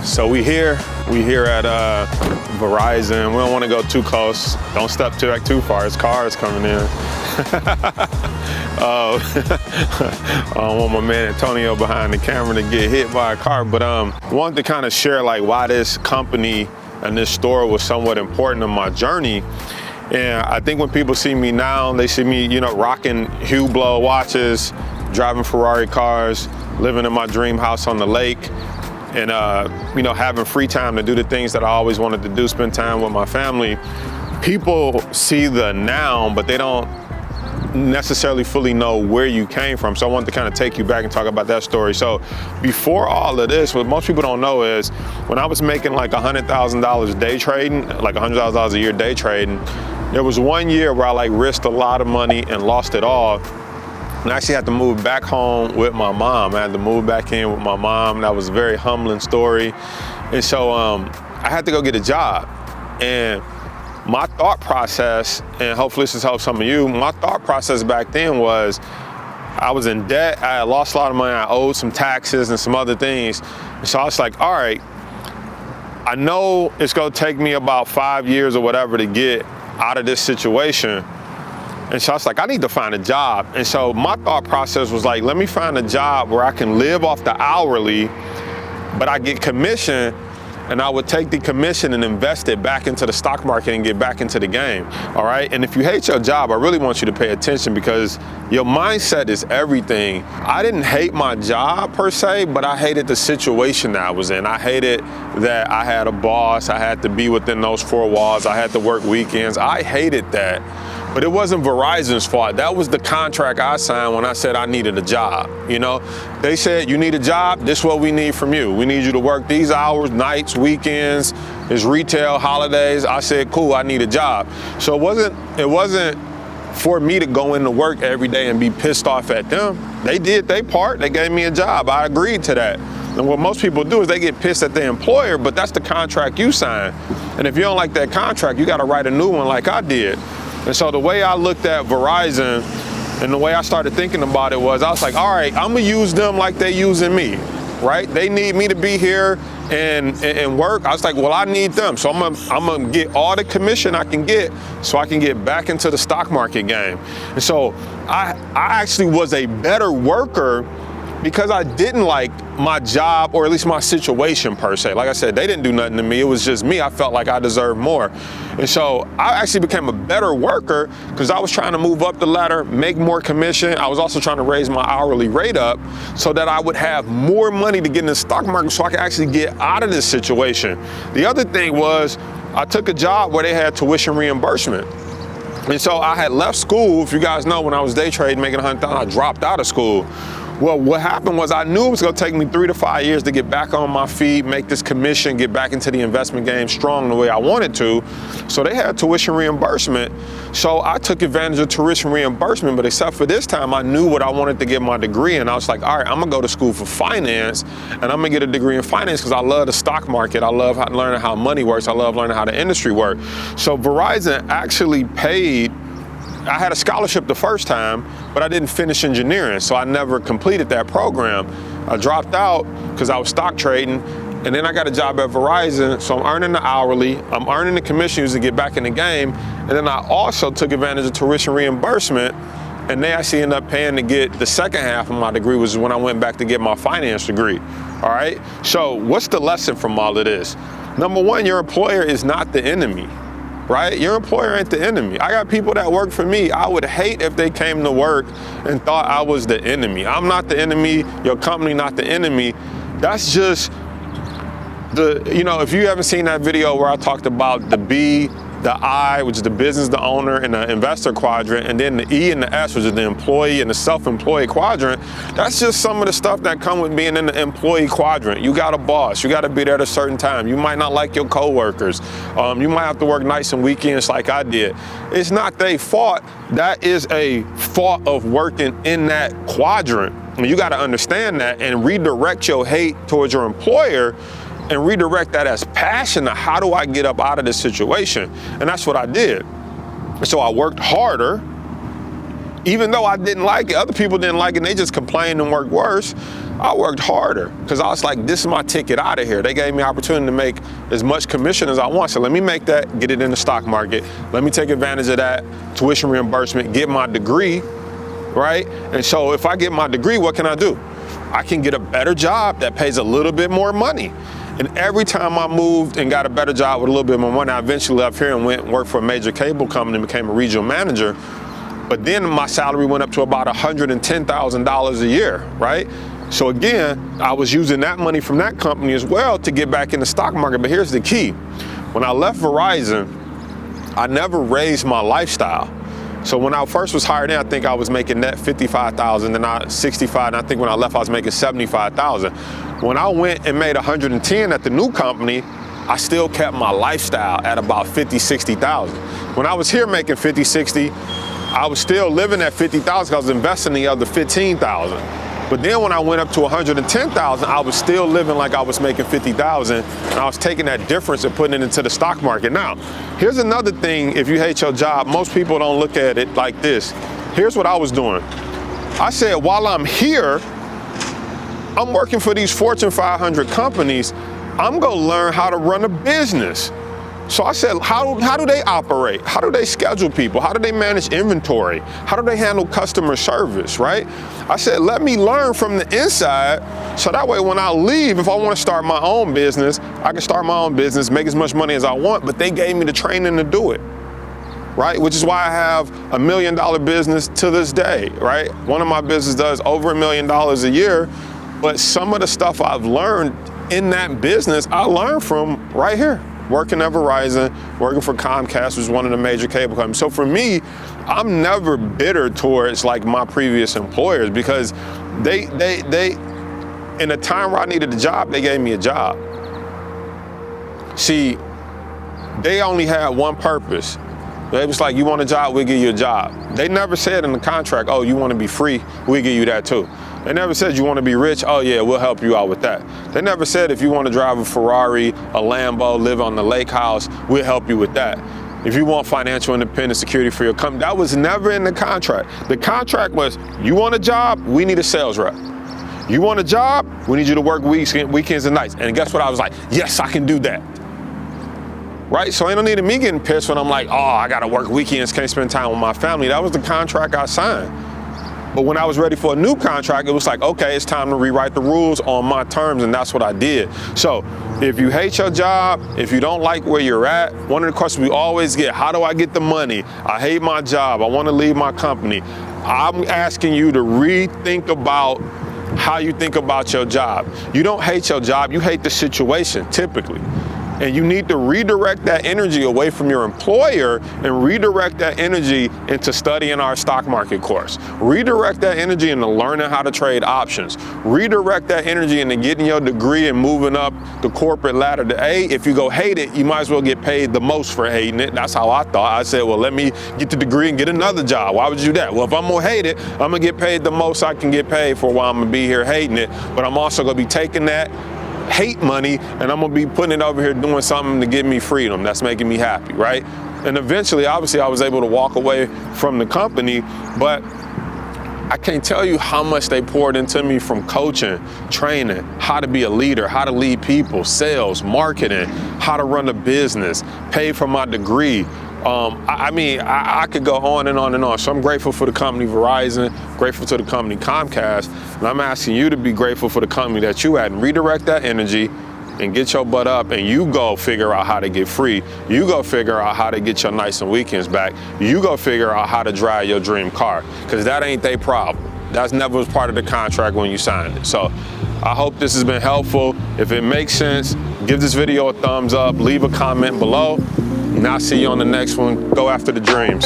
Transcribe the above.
So we here at Verizon. We don't want to go too close. Don't step back too far. There's cars coming in. I don't want my man Antonio behind the camera to get hit by a car. But wanted to kind of share like why this company and this store was somewhat important in my journey. And I think when people see me now, they see me, rocking Hublot watches, driving Ferrari cars, living in my dream house on the lake, and having free time to do the things that I always wanted to do, spend time with my family. People see the now, but they don't necessarily fully know where you came from. So I wanted to kind of take you back and talk about that story. So before all of this, what most people don't know is when I was making like $100,000 day trading, like $100,000 a year day trading, there was one year where I risked a lot of money and lost it all. And I actually had to move back home with my mom. I had to move back in with my mom. That was a very humbling story. And so I had to go get a job. And my thought process, and hopefully this has helped some of you, my thought process back then was I was in debt. I had lost a lot of money. I owed some taxes and some other things. And so I was like, all right, I know it's going to take me about 5 years or whatever to get out of this situation. And so I was like, I need to find a job. And so my thought process was like, let me find a job where I can live off the hourly, but I get commission, and I would take the commission and invest it back into the stock market and get back into the game, all right? And if you hate your job, I really want you to pay attention because your mindset is everything. I didn't hate my job per se, but I hated the situation that I was in. I hated that I had a boss. I had to be within those four walls. I had to work weekends. I hated that. But it wasn't Verizon's fault. That was the contract I signed when I said I needed a job. They said, you need a job, this is what we need from you. We need you to work these hours, nights, weekends, there's retail, holidays. I said, cool, I need a job. So it wasn't for me to go into work every day and be pissed off at them. They did their part, they gave me a job, I agreed to that. And what most people do is they get pissed at their employer, but that's the contract you signed. And if you don't like that contract, you gotta write a new one like I did. And so the way I looked at Verizon and the way I started thinking about it was, I was like, all right, I'm gonna use them like they using me, right? They need me to be here and work. I was like, well, I need them. So I'm gonna get all the commission I can get so I can get back into the stock market game. And so I actually was a better worker because I didn't like my job, or at least my situation per se. Like I said, they didn't do nothing to me. It was just me. I felt like I deserved more. And so I actually became a better worker because I was trying to move up the ladder, make more commission. I was also trying to raise my hourly rate up so that I would have more money to get in the stock market so I could actually get out of this situation. The other thing was I took a job where they had tuition reimbursement. And so I had left school. If you guys know, when I was day trading, making $100,000, I dropped out of school. Well, what happened was I knew it was gonna take me 3 to 5 years to get back on my feet, make this commission, get back into the investment game strong the way I wanted to. So they had tuition reimbursement. So I took advantage of tuition reimbursement, but except for this time, I knew what I wanted to get my degree in. I was like, all right, I'm gonna go to school for finance, and I'm gonna get a degree in finance because I love the stock market. I love learning how money works. I love learning how the industry works. So Verizon actually paid. I had a scholarship the first time, but I didn't finish engineering, so I never completed that program. I dropped out because I was stock trading, and then I got a job at Verizon, so I'm earning the hourly, I'm earning the commissions to get back in the game, and then I also took advantage of tuition reimbursement, and they actually ended up paying to get the second half of my degree, which is when I went back to get my finance degree, all right? So what's the lesson from all of this? Number one, your employer is not the enemy. Right? Your employer ain't the enemy. I got people that work for me. I would hate if they came to work and thought I was the enemy. I'm not the enemy, your company not the enemy. That's just if you haven't seen that video where I talked about the B, the I, which is the business, the owner, and the investor quadrant, and then the E and the S, which is the employee and the self-employed quadrant, that's just some of the stuff that come with being in the employee quadrant. You got a boss, you got to be there at a certain time. You might not like your coworkers. You might have to work nights and weekends like I did. It's not their fault. That is a fault of working in that quadrant. And you got to understand that and redirect your hate towards your employer and redirect that as passion to how do I get up out of this situation? And that's what I did. So I worked harder Even though I didn't like it, other people didn't like it, and they just complained and worked worse. I worked harder because I was like, this is my ticket out of here. They gave me opportunity to make as much commission as I want. So let me make that, get it in the stock market. Let me take advantage of that tuition reimbursement, get my degree, right? And so if I get my degree, what can I do? I can get a better job that pays a little bit more money. And every time I moved and got a better job with a little bit more money, I eventually left here and went and worked for a major cable company and became a regional manager. But then my salary went up to about $110,000 a year, right? So again, I was using that money from that company as well to get back in the stock market. But here's the key. When I left Verizon, I never raised my lifestyle. So when I first was hired in, I think I was making net $55,000, then I 65, and I think when I left, I was making $75,000. When I went and made 110 at the new company, I still kept my lifestyle at about 50, 60,000. When I was here making 50, 60, I was still living at 50,000 because I was investing the other 15,000. But then when I went up to 110,000, I was still living like I was making 50,000, and I was taking that difference and putting it into the stock market. Now, here's another thing. If you hate your job, most people don't look at it like this. Here's what I was doing. I said, while I'm here, I'm working for these Fortune 500 companies. I'm gonna learn how to run a business. So I said, how do they operate? How do they schedule people? How do they manage inventory? How do they handle customer service, right? I said, let me learn from the inside, so that way when I leave, if I want to start my own business, I can start my own business, make as much money as I want, but they gave me the training to do it, right? Which is why I have $1 million business to this day, right? One of my businesses does over $1 million a year, but some of the stuff I've learned in that business, I learned from right here. Working at Verizon, working for Comcast, which is one of the major cable companies. So for me, I'm never bitter towards like my previous employers, because they in a time where I needed a job, they gave me a job. See, they only had one purpose. They was like, you want a job, we'll give you a job. They never said in the contract, oh, you want to be free, we'll give you that too. They never said you want to be rich, oh yeah, we'll help you out with that. They never said if you want to drive a Ferrari, a Lambo, live on the lake house, we'll help you with that. If you want financial independence, security for your company, that was never in the contract. The contract was, you want a job, we need a sales rep. You want a job, we need you to work weekends and nights. And guess what? I was like, yes, I can do that. Right? So ain't no need of me getting pissed when I'm like, oh, I gotta work weekends, can't spend time with my family. That was the contract I signed. But when I was ready for a new contract, it was like, okay, it's time to rewrite the rules on my terms, and that's what I did. So if you hate your job, if you don't like where you're at, one of the questions we always get, how do I get the money? I hate my job, I wanna leave my company. I'm asking you to rethink about how you think about your job. You don't hate your job, you hate the situation, typically. And you need to redirect that energy away from your employer and redirect that energy into studying our stock market course. Redirect that energy into learning how to trade options. Redirect that energy into getting your degree and moving up the corporate ladder to if you go hate it, you might as well get paid the most for hating it. That's how I thought. I said, well, let me get the degree and get another job. Why would you do that? Well, if I'm gonna hate it, I'm gonna get paid the most I can get paid for while I'm gonna be here hating it. But I'm also gonna be taking that hate money and I'm gonna be putting it over here doing something to give me freedom that's making me happy, right? And eventually, obviously, I was able to walk away from the company, but I can't tell you how much they poured into me from coaching, training, how to be a leader, how to lead people, sales, marketing, how to run a business, pay for my degree. I could go on and on and on. So I'm grateful for the company Verizon, grateful to the company Comcast, and I'm asking you to be grateful for the company that you had and redirect that energy and get your butt up and you go figure out how to get free. You go figure out how to get your nights and weekends back. You go figure out how to drive your dream car, because that ain't their problem. That's never was part of the contract when you signed it. So I hope this has been helpful. If it makes sense, give this video a thumbs up, leave a comment below. And I'll see you on the next one. Go after the dreams.